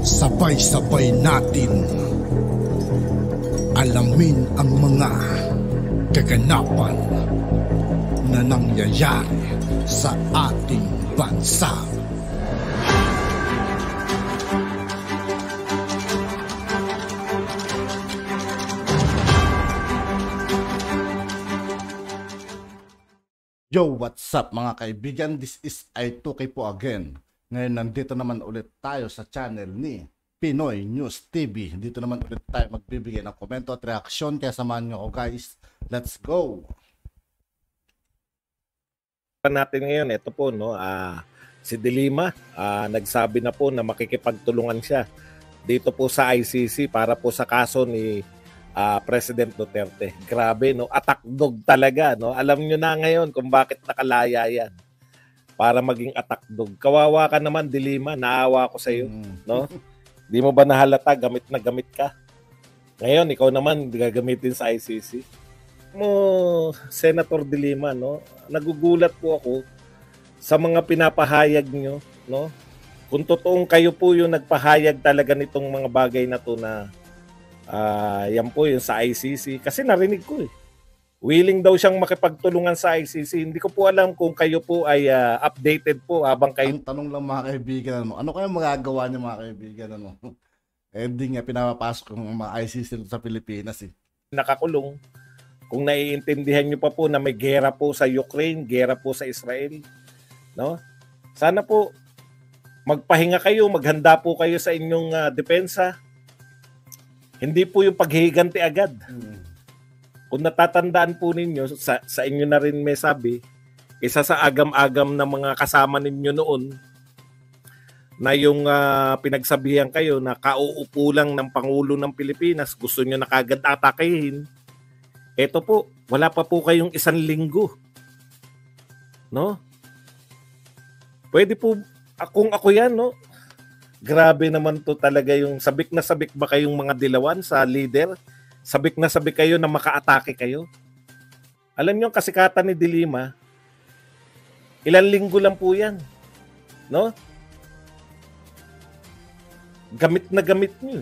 Sabay-sabay natin alamin ang mga kaganapan na nangyayari sa ating bansa. Yo, what's up mga kaibigan? This is I2K po again. Ngayon nandito naman ulit tayo sa channel ni Pinoy News TV. Dito naman ulit tayo magbibigay ng komento at reaksyon. Kaya samahan nyo ako guys. Let's go! Natin ngayon, ito po, no, si De Lima, nagsabi na po na makikipagtulungan siya dito po sa ICC para po sa kaso ni President Duterte. Grabe, no? Attack dog talaga, no? Alam nyo na ngayon kung bakit nakalaya yan. Para maging attack dog. Kawawa ka naman, De Lima. Naawa ko sa iyo, no? Di mo ba nahalata gamit na gamit ka? Ngayon, ikaw naman gagamitin sa ICC. Senator De Lima, no? Nagugulat po ako sa mga pinapahayag nyo, no? Kung totoong kayo po yung nagpahayag talaga nitong mga bagay na to na yan po yung sa ICC. Kasi narinig ko willing daw siyang makipagtulungan sa ICC. Hindi ko po alam kung kayo po ay updated po habang kayo... Ang tanong lang mga kaibigan, ano kaya magagawa niyo mga kaibigan? Hindi nga pinapapasok ng mga ICC sa Pilipinas Nakakulong. Kung naiintindihan niyo pa po na may gera po sa Ukraine, gera po sa Israel, no? Sana po magpahinga kayo, maghanda po kayo sa inyong depensa. Hindi po yung paghihiganti agad. Kung natatandaan po ninyo, sa inyo na rin may sabi, isa sa agam-agam na mga kasama ninyo noon, na yung pinagsabihan kayo na kauupo lang ng Pangulo ng Pilipinas, gusto nyo na kagad atakihin. Eto po, wala pa po kayong 1 linggo. No? Pwede po, kung ako yan, no? Grabe naman to talaga yung sabik na sabik ba kayong mga dilawan sa leader? Sabik na sabik kayo na makaatake kayo? Alam niyo ang kasikatan ni De Lima, ilang linggo lang po yan. No? Gamit na gamit niyo.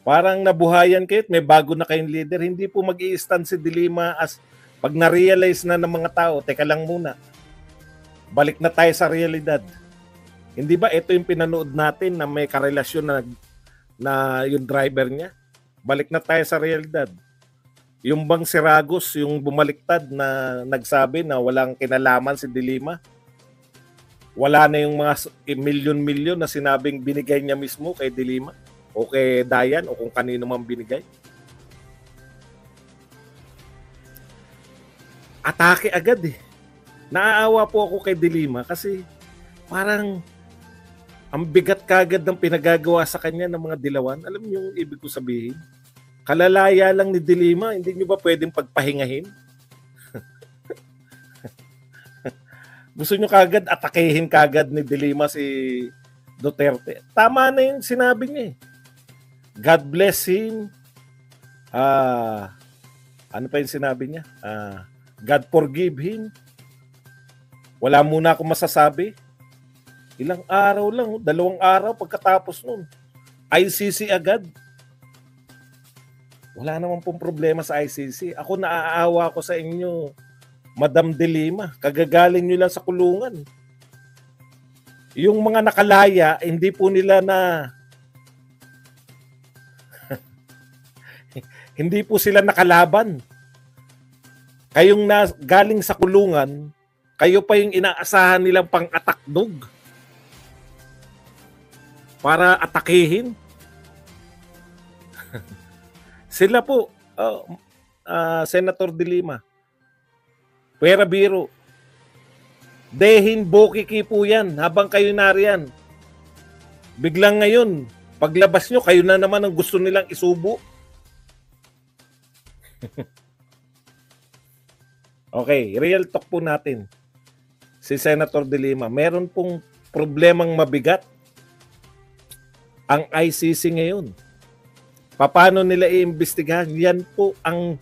Parang nabuhayan kayo at may bago na kayong leader. Hindi po mag-i-stand si De Lima as pag na-realize na ng mga tao, teka lang muna, balik na tayo sa realidad. Hindi ba ito yung pinanood natin na may karelasyon na yung driver niya? Balik na tayo sa realidad. Yung bang si Ragos, yung bumaliktad na nagsabi na walang kinalaman si De Lima? Wala na yung mga milyon-milyon na sinabing binigay niya mismo kay De Lima? O kay Dayan? O kung kanino man binigay? Atake agad Naaawa po ako kay De Lima kasi parang ang bigat kagad ng pinagagawa sa kanya ng mga dilawan. Alam niyo yung ibig ko sabihin? Kalalaya lang ni De Lima, hindi niyo ba pwedeng pagpahingahin? Gusto niyo kagad atakehin kagad ni De Lima si Duterte. Tama na yung sinabi niya God bless him. Ano pa yung sinabi niya? God forgive him. Wala muna akong masasabi. Ilang araw lang, 2 araw pagkatapos nun. ICC agad. Wala naman pong problema sa ICC. Ako naaawa ko sa inyo, Madam De Lima. Kagagaling nyo lang sa kulungan. Yung mga nakalaya, hindi po nila hindi po sila nakalaban. Kayong galing sa kulungan, kayo pa yung inaasahan nilang pang-attack dog. Para atakihin. Sila po, Senator De Lima, pera biro. Dehin bokiki po yan habang kayo nariyan. Biglang ngayon, paglabas nyo, kayo na naman ang gusto nilang isubo. Okay, real talk po natin. Si Senator De Lima, meron pong problemang mabigat ang ICC ngayon. Paano nila iimbestigahan? Yan po ang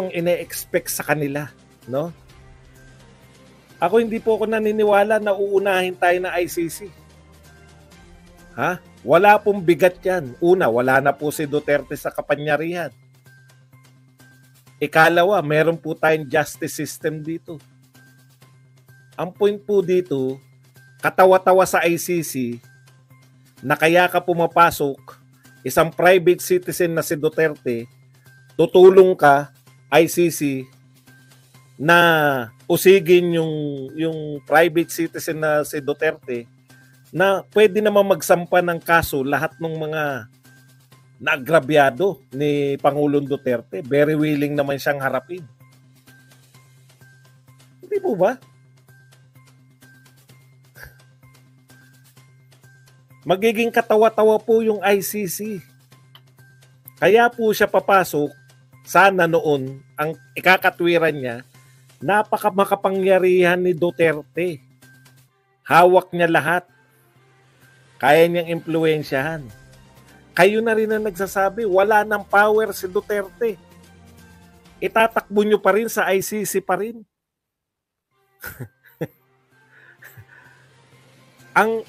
ine-expect sa kanila, no? Ako hindi po ako naniniwala na uunahin tayo na ICC. Ha? Wala pong bigat yan. Una, wala na po si Duterte sa kapangyarihan. Ikalawa, meron po tayong justice system dito. Ang point po dito, katawa-tawa sa ICC na kaya ka pumapasok, isang private citizen na si Duterte, tutulong ka, ICC, na usigin yung private citizen na si Duterte, na pwede naman magsampa ng kaso lahat ng mga naagrabyado ni Pangulong Duterte. Very willing naman siyang harapin. Hindi po ba? Magiging katawa-tawa po yung ICC. Kaya po siya papasok, sana noon, ang ikakatwiran niya, napakamakapangyarihan ni Duterte. Hawak niya lahat. Kaya niyang impluwensyahan. Kayo na rin ang nagsasabi, wala ng power si Duterte. Itatakbo niyo pa rin sa ICC pa rin.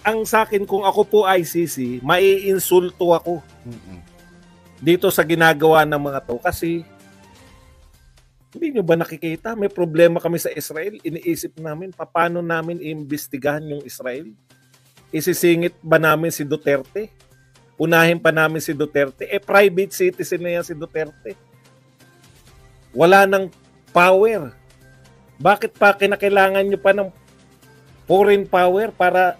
Ang sa akin, kung ako po ICC, maiinsulto ako dito sa ginagawa ng mga to. Kasi, hindi nyo ba nakikita? May problema kami sa Israel. Iniisip namin, paano namin iimbestigahan yung Israel? Isisingit ba namin si Duterte? Unahin pa namin si Duterte? Private citizen na yan si Duterte. Wala ng power. Bakit pa kinakailangan nyo pa ng foreign power para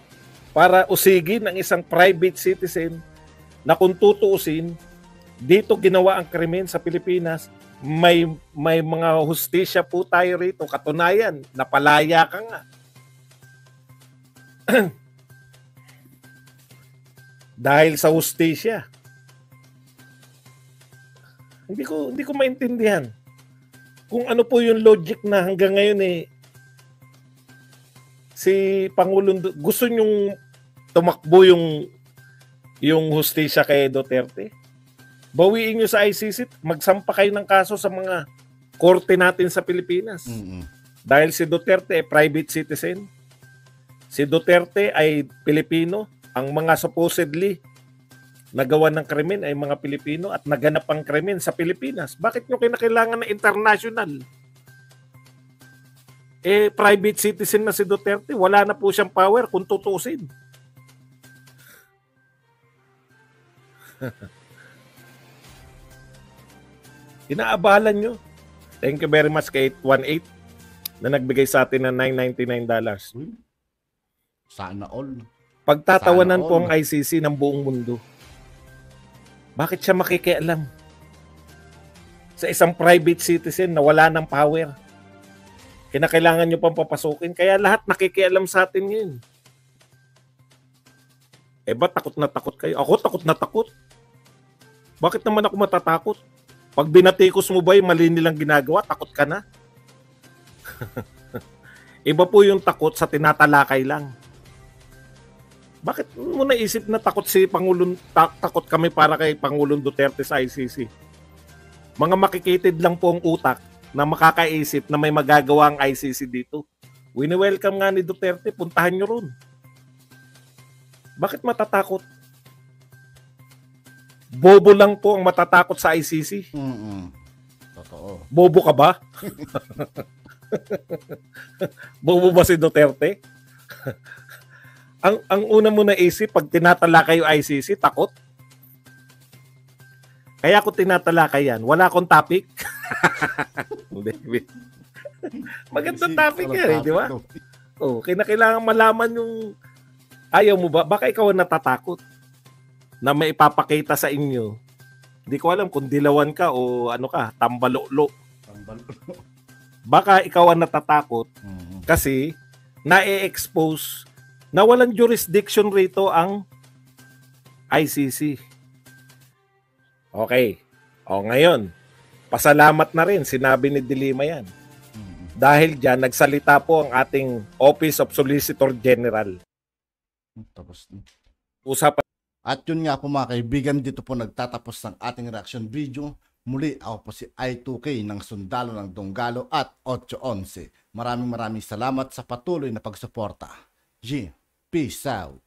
usigin ang isang private citizen na kung tutuusin, dito ginawa ang krimen sa Pilipinas, may mga hustisya po tayo rito. Katunayan, napalaya ka nga. Dahil sa hustisya. Hindi ko maintindihan kung ano po yung logic na hanggang ngayon si Pangulong gusto nyong tumakbo yung hustisya kay Duterte. Bawiin nyo sa ICC, magsampa kayo ng kaso sa mga korte natin sa Pilipinas. Dahil si Duterte ay private citizen. Si Duterte ay Pilipino. Ang mga supposedly nagawa ng krimen ay mga Pilipino at naganap ang krimen sa Pilipinas. Bakit nyo kinakailangan na international? Private citizen na si Duterte, wala na po siyang power kung tutusin. Inaabalan nyo. Thank you very much kay 818 na nagbigay sa atin ng $999. Sana all. Pagtatawanan po ang ICC ng buong mundo. Bakit siya makikialam sa isang private citizen na wala ng power? Kinakailangan nyo pang papasukin. Kaya lahat nakikialam sa atin ngayon. Ba't takot na takot kayo? Ako takot na takot. Bakit naman ako matatakot? Pag binatikos mo ba yung mali nilang ginagawa, takot ka na? Iba po yung takot sa tinatalakay lang. Bakit mo naisip na takot si Pangulong, takot kami para kay Pangulong Duterte sa ICC? Mga makikitid lang po ang utak na makakaisip na may magagawa ang ICC dito. Wini-welcome nga ni Duterte, puntahan nyo ron. Bakit matatakot? Bobo lang po ang matatakot sa ICC. Totoo. Bobo ka ba? Bobo ba si Duterte? ang una mo na isip pag tinatalakay yung ICC, takot. Kaya ako tinatalakay yan, wala akong topic. Magandang topic yan, di ba? Kinakailangan malaman yung ayaw mo ba? Baka ikaw ang natatakot na may ipapakita sa inyo. Hindi ko alam kung dilawan ka o ano ka, tambalolo. Baka ikaw ang natatakot kasi na-expose na walang jurisdiction rito ang ICC. Okay. Ngayon, pasalamat na rin, sinabi ni Dilima yan. Dahil dyan, nagsalita po ang ating Office of Solicitor General. Tapos Usapan. At yun nga po mga kaibigan, dito po nagtatapos ng ating reaction video. Muli, ako po si I2K ng Sundalo ng Donggalo at 811. Maraming salamat sa patuloy na pagsuporta. G, peace out.